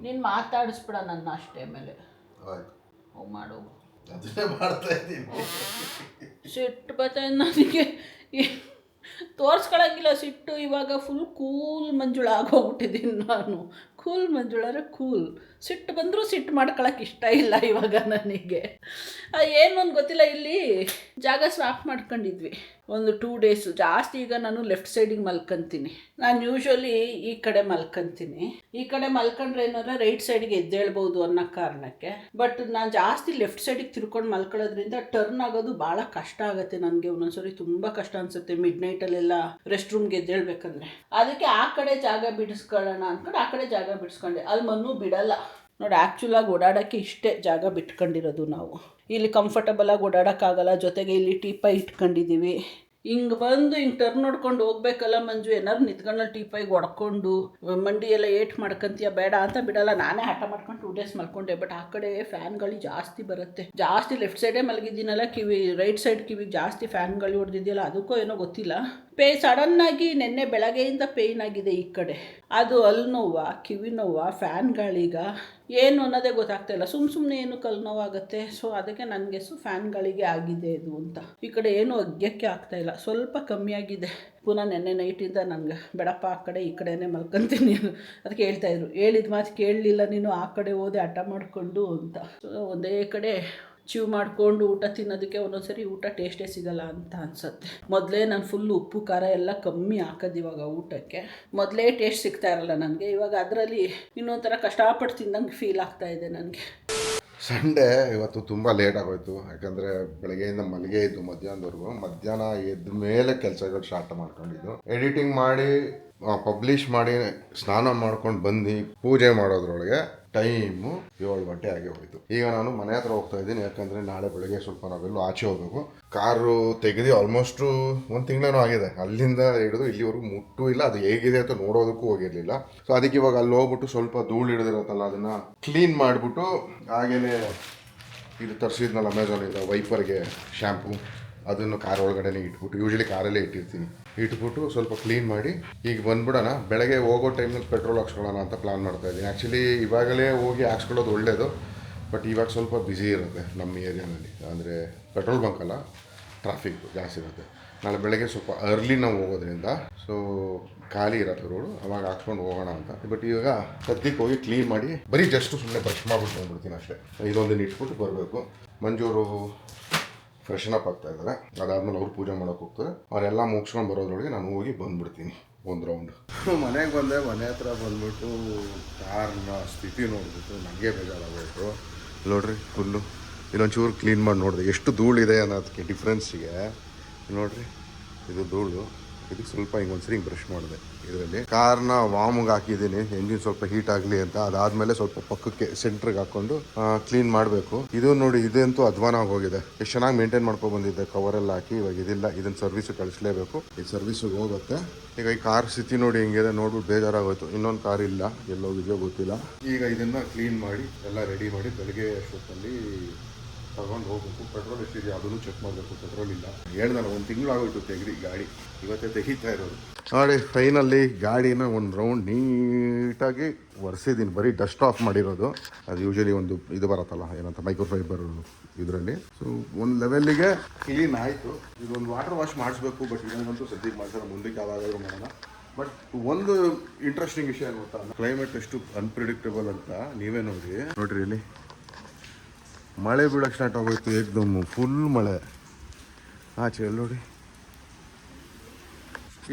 A: ನೀನು ಮಾತಾಡಿಸ್ಬಿಡ ನನ್ನ ಅಷ್ಟೇ. ಮೇಲೆ
B: ಆಯ್ತು
A: ಮಾಡು,
B: ಅದನ್ನೇ ಮಾಡ್ತಾ ಇದ್ದೀನಿ.
A: ಸಿಟ್ಟು ಬರ್ತದೆ ನನಗೆ, ತೋರಿಸ್ಕೊಳಂಗಿಲ್ಲ ಸಿಟ್ಟು. ಇವಾಗ ಫುಲ್ ಕೂಲ್ ಮಂಜುಳ ಆಗೋಗ್ಬಿಟ್ಟಿದ್ದೀನಿ ನಾನು. ಕೂಲ್ ಮಂಜುಳರೆ ಕೂಲ್. ಸಿಟ್ಟು ಬಂದರೂ ಸಿಟ್ಟು ಮಾಡ್ಕೊಳಕ್ಕೆ ಇಷ್ಟ ಇಲ್ಲ ಇವಾಗ ನನಗೆ. ಏನು ಒಂದು ಗೊತ್ತಿಲ್ಲ, ಇಲ್ಲಿ ಜಾಗ ಸ್ವಾಪ್ ಮಾಡ್ಕೊಂಡಿದ್ವಿ ಒಂದು 2 days ಜಾಸ್ತಿ. ಈಗ ನಾನು ಲೆಫ್ಟ್ ಸೈಡಿಗೆ ಮಲ್ಕೊಂತೀನಿ. ನಾನು ಯೂಶ್ವಲಿ ಈ ಕಡೆ ಮಲ್ಕೊಂತೀನಿ. ಈ ಕಡೆ ಮಲ್ಕೊಂಡ್ರೆ ಏನಾರ ರೈಟ್ ಸೈಡಿಗೆ ಎದ್ದೇಳ್ಬೋದು ಅನ್ನೋ ಕಾರಣಕ್ಕೆ. ಬಟ್ ನಾನು ಜಾಸ್ತಿ ಲೆಫ್ಟ್ ಸೈಡಿಗೆ ತಿರ್ಕೊಂಡು ಮಲ್ಕೊಳ್ಳೋದ್ರಿಂದ ಟರ್ನ್ ಆಗೋದು ಭಾಳ ಕಷ್ಟ ಆಗುತ್ತೆ ನನಗೆ. ಒಂದೊಂದ್ಸರಿ ತುಂಬ ಕಷ್ಟ ಅನಿಸುತ್ತೆ ಮಿಡ್ ನೈಟಲ್ಲೆಲ್ಲ ರೆಸ್ಟ್ ರೂಮ್ಗೆ ಎದ್ದೇಳ್ಬೇಕಂದ್ರೆ. ಅದಕ್ಕೆ ಆ ಕಡೆ ಜಾಗ ಬಿಡಿಸ್ಕೊಳ್ಳೋಣ ಅಂದ್ಕೊಂಡು ಆ ಕಡೆ ಜಾಗ ಬಿಡಿಸ್ಕೊಂಡೆ. ಅಲ್ಲಿ ಮಣ್ಣು ಬಿಡಲ್ಲ ನೋಡಿ. ಆ್ಯಕ್ಚುಲಾಗಿ ಓಡಾಡೋಕ್ಕೆ ಇಷ್ಟೇ ಜಾಗ ಬಿಟ್ಕೊಂಡಿರೋದು ನಾವು. ಇಲ್ಲಿ ಕಂಫರ್ಟಬಲಾಗಿ ಓಡಾಡೋಕ್ಕಾಗಲ್ಲ. ಜೊತೆಗೆ ಇಲ್ಲಿ ಟೀಪಾಯಿ ಇಟ್ಕೊಂಡಿದ್ದೀವಿ. ಹಿಂಗೆ ಬಂದು ಹಿಂಗೆ ಟರ್ನ್ ನೋಡ್ಕೊಂಡು ಹೋಗ್ಬೇಕಲ್ಲ ಮಂಜು. ಏನಾದ್ರು ನಿಂತ್ಕೊಂಡಲ್ಲಿ ಟೀಪಾಯಿಗೆ ಹೊಡ್ಕೊಂಡು ಮಂಡಿ ಎಲ್ಲ ಏಟ್ ಮಾಡ್ಕೊಂತೀಯ, ಬೇಡ ಅಂತ ಬಿಡಲ್ಲ. ನಾನೇ ಹಠ ಮಾಡ್ಕೊಂಡು 2 days ಮಲ್ಕೊಂಡೆ. ಬಟ್ ಆ ಕಡೆ ಫ್ಯಾನ್ಗಳು ಜಾಸ್ತಿ ಬರುತ್ತೆ. ಜಾಸ್ತಿ ಲೆಫ್ಟ್ ಸೈಡೇ ಮಲಗಿದ್ದೀನಲ್ಲ, ಕಿವಿ ರೈಟ್ ಸೈಡ್ ಕಿವಿಗೆ ಜಾಸ್ತಿ ಫ್ಯಾನ್ಗಳು ಹೊಡೆದಿದೆಯಲ್ಲ, ಅದಕ್ಕೋ ಏನೋ ಗೊತ್ತಿಲ್ಲ. ಸಡನ್ನಾಗಿ ನೆನ್ನೆ ಬೆಳಗ್ಗೆಯಿಂದ ಪೇಯ್ನ್ ಆಗಿದೆ ಈ ಕಡೆ. ಅದು ಅಲ್ಲಿ ನೋವಾ ಕಿವಿ ನೋವಾ ಫ್ಯಾನ್ ಗಾಳಿಗ ಏನು ಅನ್ನೋದೇ ಗೊತ್ತಾಗ್ತಾ ಇಲ್ಲ. ಸುಮ್ಮನೆ ಏನು ಕಲ್ಲು ನೋವಾಗುತ್ತೆ. ಸೊ ಅದಕ್ಕೆ ನನಗೆ ಫ್ಯಾನ್ ಗಾಳಿಗೆ ಆಗಿದೆ ಇದು ಅಂತ. ಈ ಕಡೆ ಏನು ಅಗ್ಯಕ್ಕೆ ಆಗ್ತಾಯಿಲ್ಲ, ಸ್ವಲ್ಪ ಕಮ್ಮಿ ಆಗಿದೆ. ಪುನಃ ನೆನ್ನೆ ನೈಟಿಂದ ನನಗೆ ಬೇಡಪ್ಪ ಆ ಕಡೆ ಈ ಕಡೆನೇ ಮಲ್ಕೊಂತೀನಿ ಅದಕ್ಕೆ ಹೇಳ್ತಾಯಿದ್ರು. ಹೇಳಿದ ಮಾತು ಕೇಳಲಿಲ್ಲ ನೀನು, ಆ ಕಡೆ ಹೋದೆ ಹಠ ಮಾಡಿಕೊಂಡು ಅಂತ. ಸೊ ಒಂದೇ ಕಡೆ ಚೀವ್ ಮಾಡಿಕೊಂಡು ಊಟ ತಿನ್ನೋದಕ್ಕೆ ಒಂದೊಂದ್ಸರಿ ಊಟ ಟೇಸ್ಟೇ ಸಿಗಲ್ಲ ಅಂತ ಅನ್ಸುತ್ತೆ. ಮೊದಲೇ ನಾನು ಫುಲ್ಲು ಉಪ್ಪು ಖಾರ ಎಲ್ಲ ಕಮ್ಮಿ ಹಾಕೋದು ಇವಾಗ ಊಟಕ್ಕೆ. ಮೊದಲೇ ಟೇಸ್ಟ್ ಸಿಗ್ತಾ ಇರಲ್ಲ ನನಗೆ. ಇವಾಗ ಅದರಲ್ಲಿ ಇನ್ನೊಂಥರ ಕಷ್ಟಪಟ್ಟು ತಿಂದಂಗೆ ಫೀಲ್ ಆಗ್ತಾ ಇದೆ ನನಗೆ.
B: ಸಂಡೇ ಇವತ್ತು ತುಂಬ ಲೇಟ್ ಆಗೋಯ್ತು. ಯಾಕಂದರೆ ಬೆಳಗ್ಗೆಯಿಂದ ಮಲಗೇ ಇದ್ದು ಮಧ್ಯಾಹ್ನದವರೆಗೂ. ಮಧ್ಯಾಹ್ನ ಎದ್ದ ಮೇಲೆ ಕೆಲಸಗಳು ಸ್ಟಾರ್ಟ್ ಮಾಡ್ಕೊಂಡಿದ್ದು. ಎಡಿಟಿಂಗ್ ಮಾಡಿ ಪಬ್ಲಿಷ್ ಮಾಡಿ ಸ್ನಾನ ಮಾಡ್ಕೊಂಡು ಬಂದು ಪೂಜೆ ಮಾಡೋದ್ರೊಳಗೆ ಟೈಮು 7 ಗಂಟೆ ಆಗಿ ಹೋಯಿತು. ಈಗ ನಾನು ಮನೆ ಹತ್ರ ಹೋಗ್ತಾ ಇದ್ದೀನಿ. ಯಾಕಂದರೆ ನಾಳೆ ಬೆಳಗ್ಗೆ ಸ್ವಲ್ಪ ನಾವೆಲ್ಲೂ ಆಚೆ ಹೋಗಬೇಕು. ಕಾರು ತೆಗೆದು ಆಲ್ಮೋಸ್ಟು 1 ತಿಂಗಳೇನೋ ಆಗಿದೆ. ಅಲ್ಲಿಂದ ಹಿಡಿದು ಇಲ್ಲಿವರೆಗೂ ಮುಟ್ಟೂ ಇಲ್ಲ. ಅದು ಹೇಗಿದೆ ಅಂತ ನೋಡೋದಕ್ಕೂ ಹೋಗಿರಲಿಲ್ಲ. ಸೊ ಅದಕ್ಕೆ ಇವಾಗ ಅಲ್ಲಿ ಹೋಗ್ಬಿಟ್ಟು ಸ್ವಲ್ಪ ಧೂಳು ಹಿಡಿದಿರುತ್ತಲ್ಲ ಅದನ್ನು ಕ್ಲೀನ್ ಮಾಡಿಬಿಟ್ಟು, ಹಾಗೆಯೇ ಇದು ತರಿಸಿದ್ನಲ್ಲ ಅಮೆಝಾನಿಂದ ವೈಪರ್ಗೆ ಶ್ಯಾಂಪು, ಅದನ್ನು ಕಾರ್ ಒಳಗಡೆ ಇಟ್ಬಿಟ್ಟು, ಯೂಶ್ವಲಿ ಕಾರಲ್ಲೇ ಇಟ್ಟಿರ್ತೀನಿ, ಇಟ್ಬಿಟ್ಟು ಸ್ವಲ್ಪ ಕ್ಲೀನ್ ಮಾಡಿ ಈಗ ಬಂದ್ಬಿಡೋಣ. ಬೆಳಗ್ಗೆ ಹೋಗೋ ಟೈಮ್ನಲ್ಲಿ ಪೆಟ್ರೋಲ್ ಹಾಕ್ಸ್ಕೊಳ್ಳೋಣ ಅಂತ ಪ್ಲಾನ್ ಮಾಡ್ತಾಯಿದ್ದೀನಿ. ಆ್ಯಕ್ಚುಲಿ ಇವಾಗಲೇ ಹೋಗಿ ಹಾಕ್ಸ್ಕೊಳ್ಳೋದು ಒಳ್ಳೆಯದು. ಬಟ್ ಇವಾಗ ಸ್ವಲ್ಪ ಬ್ಯುಸಿ ಇರುತ್ತೆ ನಮ್ಮ ಏರಿಯಾನಲ್ಲಿ. ಅಂದರೆ ಪೆಟ್ರೋಲ್ ಬಂಕ್ ಅಲ್ಲ, ಟ್ರಾಫಿಕ್ ಜಾಸ್ತಿ ಇರುತ್ತೆ. ನಾಳೆ ಬೆಳಗ್ಗೆ ಸ್ವಲ್ಪ ಅರ್ಲಿ ನಾವು ಹೋಗೋದ್ರಿಂದ ಸೊ ಖಾಲಿ ಇರತ್ತೆ ರೋಡು, ಅವಾಗ ಹಾಕ್ಸ್ಕೊಂಡು ಹೋಗೋಣ ಅಂತ. ಬಟ್ ಇವಾಗ ಸದ್ಯಕ್ಕೆ ಹೋಗಿ ಕ್ಲೀನ್ ಮಾಡಿ ಬರೀ ಜಸ್ಟ್ ಸುಮ್ಮನೆ ಬ್ರಷ್ ಮಾಡ್ಬಿಟ್ಟು ಬಂದ್ಬಿಡ್ತೀನಿ ಅಷ್ಟೇ. ಇದೊಂದನ್ನು ಇಟ್ಬಿಟ್ಟು ಬರಬೇಕು. ಮಂಜೂರು ಫ್ರೆಶನ್ ಅಪ್ ಆಗ್ತಾ ಇದ್ದಾರೆ. ಅದಾದ್ಮೇಲೆ ಅವ್ರು ಪೂಜೆ ಮಾಡೋಕೆ ಹೋಗ್ತಾರೆ. ಅವರೆಲ್ಲ ಮುಗಿಸ್ಕೊಂಡು ಬರೋದ್ರೊಳಗೆ ನಾನು ಹೋಗಿ ಬಂದ್ಬಿಡ್ತೀನಿ ಒಂದು ರೌಂಡ್. ಮನೆಗೆ ಬಂದೆ. ಮನೆ ಹತ್ರ ಬಂದ್ಬಿಟ್ಟು ಕಾರ್ನ ಸ್ಥಿತಿ ನೋಡಿಬಿಟ್ಟು ನನಗೆ ಬೇಜಾರಾಗೋಯ್ತು. ನೋಡ್ರಿ ಫುಲ್ಲು ಇಲ್ಲೊಂಚೂರು ಕ್ಲೀನ್ ಮಾಡಿ ನೋಡಿದೆ ಎಷ್ಟು ಧೂಳಿದೆ ಅನ್ನೋದಕ್ಕೆ ಡಿಫ್ರೆನ್ಸಿಗೆ. ನೋಡ್ರಿ ಇದು ಧೂಳು. ಇದಕ್ಕೆ ಸ್ವಲ್ಪ ಹಿಂಗೆ ಒಂದ್ಸರಿ ಹಿಂಗೆ ಬ್ರಷ್ ಮಾಡಿದೆ. ಇದರಲ್ಲಿ ಕಾರ್ನ ವಾಮ್ಗೆ ಹಾಕಿದ್ದೀನಿ, ಎಂಜಿನ್ ಸ್ವಲ್ಪ ಹೀಟ್ ಆಗಲಿ ಅಂತ. ಅದಾದಮೇಲೆ ಸ್ವಲ್ಪ ಪಕ್ಕಕ್ಕೆ ಸೆಂಟ್ರಿಗೆ ಹಾಕ್ಕೊಂಡು ಕ್ಲೀನ್ ಮಾಡಬೇಕು. ಇದು ನೋಡಿ, ಇದಂತೂ ಅಧ್ವಾನ ಆಗೋಗಿದೆ. ಎಷ್ಟು ಚೆನ್ನಾಗಿ ಮೇಂಟೈನ್ ಮಾಡ್ಕೊಂಡು ಬಂದಿದ್ದೆ ಕವರೆಲ್ಲ ಹಾಕಿ. ಇವಾಗ ಇದಿಲ್ಲ, ಇದನ್ನು ಸರ್ವಿಸಿಗೆ ಕಳಿಸ್ಲೇಬೇಕು. ಈ ಸರ್ವಿಸಿಗೆ ಹೋಗುತ್ತೆ. ಈಗ ಈ ಕಾರ್ ಸ್ಥಿತಿ ನೋಡಿ ಹಿಂಗಿದೆ. ನೋಡ್ಬಿಟ್ಟು ಬೇಜಾರಾಗೋಯ್ತು. ಇನ್ನೊಂದು ಕಾರ್ ಇಲ್ಲ, ಎಲ್ಲೋಗಿದೆಯೋ ಗೊತ್ತಿಲ್ಲ. ಈಗ ಇದನ್ನು ಕ್ಲೀನ್ ಮಾಡಿ ಎಲ್ಲ ರೆಡಿ ಮಾಡಿ ಬೆಳಗ್ಗೆ ಅಷ್ಟೊತ್ತಲ್ಲಿ ತಗೊಂಡು ಹೋಗ್ಬೇಕು. ಪೆಟ್ರೋಲ್ ಎಷ್ಟಿದೆ ಅದನ್ನು ಚೆಕ್ ಮಾಡಬೇಕು. ಪೆಟ್ರೋಲ್ ಇಲ್ಲ. ಹೇಳ್ದಲ್ಲ 1 ತಿಂಗಳು ಆಗೋಯ್ತು ತೆಗ್ದು ಗಾಡಿ. ಇವತ್ತೇ ತೆಗಿತಾ ಇರೋದು. ನೋಡಿ ಫೈನಲ್ಲಿ ಗಾಡಿನ ಒಂದು ರೌಂಡ್ ನೀಟಾಗಿ ಒರೆಸಿದ್ದೀನಿ. ಬರೀ ಡಸ್ಟ್ ಆಫ್ ಮಾಡಿರೋದು. ಅದು ಯೂಶ್ವಲಿ ಒಂದು ಇದು ಬರುತ್ತಲ್ಲ, ಏನಂತ ಮೈಕ್ರೋಫೈಬರ್ ಇದರಲ್ಲಿ. ಸೊ ಒಂದು ಲೆವೆಲ್ಲಿಗೆ ಕ್ಲೀನ್ ಆಯಿತು. ಇದೊಂದು ವಾಟರ್ ವಾಶ್ ಮಾಡಿಸ್ಬೇಕು. ಬಟ್ ಇದನ್ನಂತೂ ಸದ್ಯಕ್ಕೆ ಮಾಡ್ತಾರೆ, ಮುಂದಕ್ಕೆ ಯಾವಾಗಾದ್ರೂ ಮಾಡೋಣ. ಬಟ್ ಒಂದು ಇಂಟ್ರೆಸ್ಟಿಂಗ್ ವಿಷಯ ಗೊತ್ತಾ, ಕ್ಲೈಮೇಟ್ ಎಷ್ಟು ಅನ್ಪ್ರಿಡಿಕ್ಟಬಲ್ ಅಂತ ನೀವೇ ನೋಡ್ರಿ ಇಲ್ಲಿ ಮಳೆ ಬೀಳಕ್ಕೆ ಸ್ಟಾರ್ಟ್ ಆಗೋಯ್ತು. ಏಕ್ದಮ್ ಫುಲ್ ಮಳೆ ಆಚೆ ನೋಡಿ.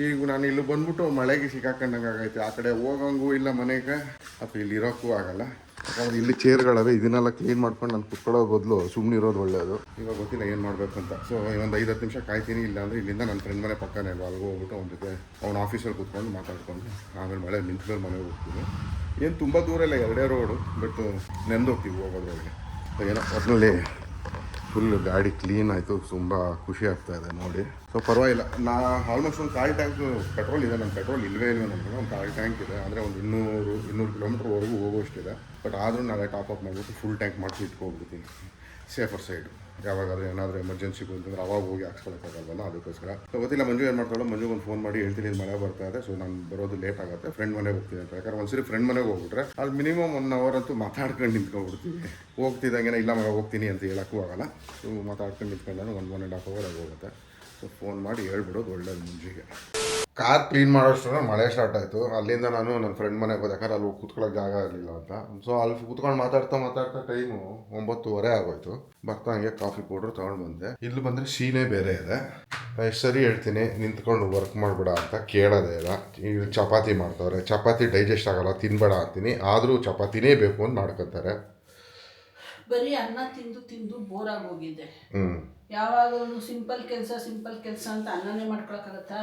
B: ಈಗ ನಾನು ಇಲ್ಲಿ ಬಂದ್ಬಿಟ್ಟು ಮಳೆಗೆ ಸಿಕ್ಕಾಕೊಂಡಂಗೆ ಆಗೈತೆ. ಆ ಕಡೆ ಹೋಗಂಗೂ ಇಲ್ಲ ಮನೆಗೆ, ಅಥವಾ ಇಲ್ಲಿ ಇರೋಕ್ಕೂ ಆಗಲ್ಲ. ಯಾಕಂದರೆ ಇಲ್ಲಿ ಚೇರ್ಗಳವೆ ಇದನ್ನೆಲ್ಲ ಕ್ಲೀನ್ ಮಾಡ್ಕೊಂಡು ನಾನು ಕುತ್ಕೊಳ್ಳೋ ಬದಲು ಸುಮ್ಮನೆ ಇರೋದು ಒಳ್ಳೆಯದು. ಇವಾಗ ಗೊತ್ತಿಲ್ಲ ಏನು ಮಾಡಬೇಕು ಅಂತ. ಸೊ ಇನ್ನೊಂದು 5-10 ನಿಮಿಷ ಕಾಯ್ತೀನಿ. ಇಲ್ಲ ಅಂದರೆ ಇಲ್ಲಿಂದ ನನ್ನ ಫ್ರೆಂಡ್ ಮನೆ ಪಕ್ಕನೇ ಅಲ್ವಾ, ಅಲ್ಲಿಗೆ ಹೋಗ್ಬಿಟ್ಟು ಅವ್ನ ಜೊತೆ ಅವ್ನ ಆಫೀಸಲ್ಲಿ ಕೂತ್ಕೊಂಡು ಮಾತಾಡ್ಕೊಂಡು ಆಮೇಲೆ ಮಳೆ ನಿಂತ್ಮೇಲೆ ಮನೆಗೆ ಹೋಗ್ತೀನಿ. ಏನು ತುಂಬ ದೂರ ಇಲ್ಲ, 2 ರೋಡು, ಬಟ್ ನೆಂದು ಹೋಗ್ತೀವಿ ಹೋಗೋದ್ರೊಳಗೆ. ಏನೋ ಒಟ್ಟಿನಲ್ಲಿ ಫುಲ್ ಗಾಡಿ ಕ್ಲೀನ್ ಆಯಿತು, ತುಂಬ ಖುಷಿ ಆಗ್ತಾಯಿದೆ ನೋಡಿ. ಸೊ ಪರವಾಗಿಲ್ಲ. ಆಲ್ಮೋಸ್ಟ್ ಒಂದು 1/4 ಟ್ಯಾಂಕ್ ಪೆಟ್ರೋಲ್ ಇದೆ. ನನ್ನ ಪೆಟ್ರೋಲ್ ಇಲ್ಲವೇ ಇಲ್ಲ ನನಗೆ. ಒಂದು 1/4 ಟ್ಯಾಂಕ್ ಇದೆ, ಅಂದರೆ ಒಂದು 200 ಕಿಲೋಮೀಟ್ರ್ವರೆಗೂ ಹೋಗೋಷ್ಟಿದೆ. ಬಟ್ ಆದರೂ ನಾಳೆ ಟಾಪ್ ಮಾಡಿಬಿಟ್ಟು ಫುಲ್ ಟ್ಯಾಂಕ್ ಮಾಡಿಸಿ ಇಟ್ಕೊಬಿಡ್ತೀನಿ, ಸೇಫರ್ ಸೈಡು. ಯಾವಾಗಾದ್ರೂ ಏನಾದರೂ ಎಮರ್ಜೆನ್ಸಿ ಬಂತಂದ್ರೆ ಅವಾಗ ಹೋಗಿ ಹಾಕ್ಸ್ಕೊಳಕ್ಕಾಗಲ್ಲ, ಅದಕ್ಕೋಸ್ಕರ. ಸೊ ಗೊತ್ತಿಲ್ಲ ಮಂಜು ಏನು ಮಾಡ್ತಾಳೋ. ಮಂಜುಗೆ ಒಂದು ಫೋನ್ ಮಾಡಿ ಹೇಳ್ತೀನಿ, ಇದು ಮಳೆ ಬರ್ತಾ ಇದೆ, ಸೊ ನಾನು ಬರೋದು ಲೇಟ್ ಆಗುತ್ತೆ, ಫ್ರೆಂಡ್ ಮನೆಗೆ ಹೋಗ್ತೀನಿ ಅಂತ. ಯಾಕಂದ್ರೆ ಒಂದ್ಸರಿ ಫ್ರೆಂಡ್ ಮನೆಗೆ ಹೋಗ್ಬಿಟ್ರೆ ಅಲ್ಲಿ ಮಿನಿಮಮ್ 1 ಅವರ್ ಅಂತೂ ಮಾತಾಡ್ಕೊಂಡು ನಿಂತ್ಕೊಂಡ್ಬಿಡ್ತೀವಿ. ಹೋಗ್ತಿದ್ದಂಗೆ ಇಲ್ಲ ಮಗ ಹೋಗ್ತೀನಿ ಅಂತ ಹೇಳೋಕ್ಕೂ ಆಗಲ್ಲ. ಸೊ ಮಾತಾಡ್ಕೊಂಡು ನಿಂತ್ಕೊಂಡಾಗ 1-1.5 ಅವರ್ ಆಗಿ ಹೋಗುತ್ತೆ. ಸೊ ಫೋನ್ ಮಾಡಿ ಹೇಳ್ಬಿಡೋದು ಒಳ್ಳೇದು ಮುಂಜೆಗೆ. ಕಾರ್ ಕ್ಲೀನ್ ಮಾಡೋಷ್ಟರ ಮಳೆ ಸ್ಟಾರ್ಟ್ ಆಯಿತು. ಅಲ್ಲಿಂದ ನಾನು ನನ್ನ ಫ್ರೆಂಡ್ ಮನೆಗೆ ಹೋದೆ, ಯಾಕಂದ್ರೆ ಅಲ್ಲಿ ಕೂತ್ಕೊಳ್ಳೋಕೆ ಜಾಗ ಇರಲಿಲ್ಲ ಅಂತ. ಸೊ ಅಲ್ಲಿ ಕೂತ್ಕೊಂಡು ಮಾತಾಡ್ತಾ ಟೈಮು 9:30 ಆಗೋಯ್ತು. ಬರ್ತಾ ಹಂಗೆ ಕಾಫಿ ಪೌಡ್ರ್ ತೊಗೊಂಡು ಬಂದೆ. ಇಲ್ಲಿ ಬಂದರೆ ಸೀನೇ ಬೇರೆ ಇದೆ. ಎಷ್ಟು ಸರಿ ಹೇಳ್ತೀನಿ ನಿಂತ್ಕೊಂಡು ವರ್ಕ್ ಮಾಡಬೇಡ ಅಂತ, ಕೇಳೋದೇ ಇಲ್ಲ. ಈಗ ಚಪಾತಿ ಮಾಡ್ತವ್ರೆ, ಚಪಾತಿ ಡೈಜೆಸ್ಟ್ ಆಗೋಲ್ಲ ತಿನ್ಬೇಡ ಅಂತೀನಿ, ಆದರೂ ಚಪಾತಿನೇ ಬೇಕು ಅಂತ ಮಾಡ್ಕೊತಾರೆ.
A: ಬರೀ ಅನ್ನ ತಿಂದು ಬೋರ್ ಆಗೋಗಿದೆ. ಯಾವಾಗಲೂ ಸಿಂಪಲ್ ಕೆಲಸ ಅಂತ ಅನ್ನನೇ ಮಾಡ್ಕೊಳಕ್ಕಾಗತ್ತಾ?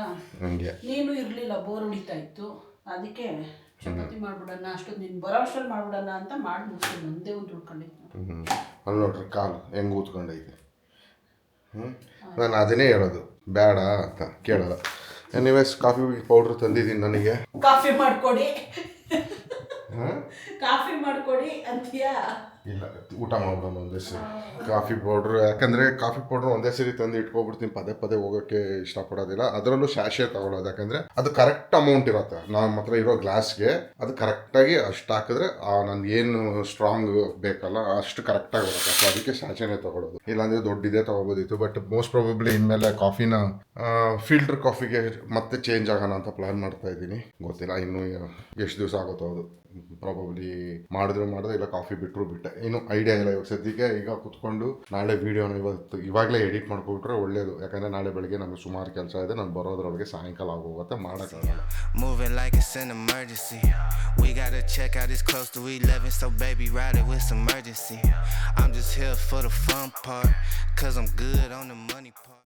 A: ನೀನು ಇರಲಿಲ್ಲ, ಬೋರ್ ಹೊಡಿತಾ ಇತ್ತು. ಅದಕ್ಕೆ ಚಪಾತಿ ಮಾಡ್ಬಿಡೋಣ, ಅಷ್ಟೊಂದು ನೀನು ಬರೋ ಅಷ್ಟರಲ್ಲಿ ಮಾಡ್ಬಿಡೋಣ ಅಂತ ಮಾಡಿ ಮುಗಿಸ್ತೀನಿ. ಒಂದೇ ಒಂದು ಉಳ್ಕೊಂಡಿತ್ತು.
B: ಅಲ್ಲಿ ನೋಡ್ರಿ ಕಾಲು ಹೆಂಗೆ ಕೂತ್ಕೊಂಡೈತೆ. ನಾನು ಅದನ್ನೇ ಹೇಳೋದು ಬೇಡ ಅಂತ, ಕೇಳೋಲ್ಲ. ಎನಿವೇಸ್ ಕಾಫಿ ಪೌಡ್ರ್ ತಂದಿದ್ದೀನಿ ನನಗೆ.
A: ಕಾಫಿ ಮಾಡ್ಕೊಡಿ ಅಂತೀಯಾ?
B: ಇಲ್ಲ, ಊಟ ಮಾಡೋಣ ಒಂದೇ ಸರಿ ಕಾಫಿ ಪೌಡ್ರ್. ಯಾಕಂದರೆ ಕಾಫಿ ಪೌಡ್ರ್ ಒಂದೇ ಸರಿ ತಂದು ಇಟ್ಕೊಬಿಡ್ತೀನಿ, ಪದೇ ಹೋಗೋಕ್ಕೆ ಇಷ್ಟಪಡೋದಿಲ್ಲ. ಅದರಲ್ಲೂ ಶಾಶೆ ತಗೊಳ್ಳೋದು, ಯಾಕಂದರೆ ಅದು ಕರೆಕ್ಟ್ ಅಮೌಂಟ್ ಇರುತ್ತೆ. ನಮ್ಮ ಹತ್ರ ಇರೋ ಗ್ಲಾಸ್ಗೆ ಅದು ಕರೆಕ್ಟಾಗಿ ಅಷ್ಟು ಹಾಕಿದ್ರೆ ನನಗೆ ಏನು ಸ್ಟ್ರಾಂಗ್ ಬೇಕಲ್ಲ ಅಷ್ಟು ಕರೆಕ್ಟಾಗಿ ಬರುತ್ತೆ. ಸೊ ಅದಕ್ಕೆ ಶಾಶೆನೇ ತೊಗೊಳ್ಳೋದು. ಇಲ್ಲಾಂದರೆ ದೊಡ್ಡದೇ ತೊಗೋಬೋದಿತ್ತು. ಬಟ್ ಮೋಸ್ಟ್ ಪ್ರಾಬಬ್ಲಿ ಇನ್ಮೇಲೆ ಕಾಫಿನ ಫಿಲ್ಟರ್ ಕಾಫಿಗೆ ಮತ್ತೆ ಚೇಂಜ್ ಆಗೋಣ ಅಂತ ಪ್ಲ್ಯಾನ್ ಮಾಡ್ತಾ ಇದ್ದೀನಿ. ಗೊತ್ತಿಲ್ಲ ಇನ್ನೂ ಎಷ್ಟು ದಿವಸ ಆಗುತ್ತೋ ಅದು. ಪ್ರಾಬಬ್ಲಿ ಮಾಡಿದ್ರೆ ಇಲ್ಲ ಕಾಫಿ ಬಿಟ್ಟೆ, ಏನು ಐಡಿಯಾ ಇಲ್ಲ ಇವಾಗ ಸದ್ಯಕ್ಕೆ. ಈಗ ಕುತ್ಕೊಂಡು ನಾಳೆ ವೀಡಿಯೋನ ಇವಾಗಲೇ ಎಡಿಟ್ ಮಾಡ್ಕೊಬಿಟ್ರೆ ಒಳ್ಳೇದು. ಯಾಕಂದರೆ ನಾಳೆ ಬೆಳಗ್ಗೆ ನಮಗೆ ಸುಮಾರು ಕೆಲಸ ಇದೆ. ನಾನು ಬರೋದ್ರೊಳಗೆ ಸಾಯಂಕಾಲ ಆಗೋಗುತ್ತೆ, ಮಾಡೋಕ್ಕಾಗಲ್ಲ.
D: Moving like it's an emergency. We gotta check out, it's close to 11, so baby ride it with some urgency. I'm just here for the fun part, cause I'm good on the money part.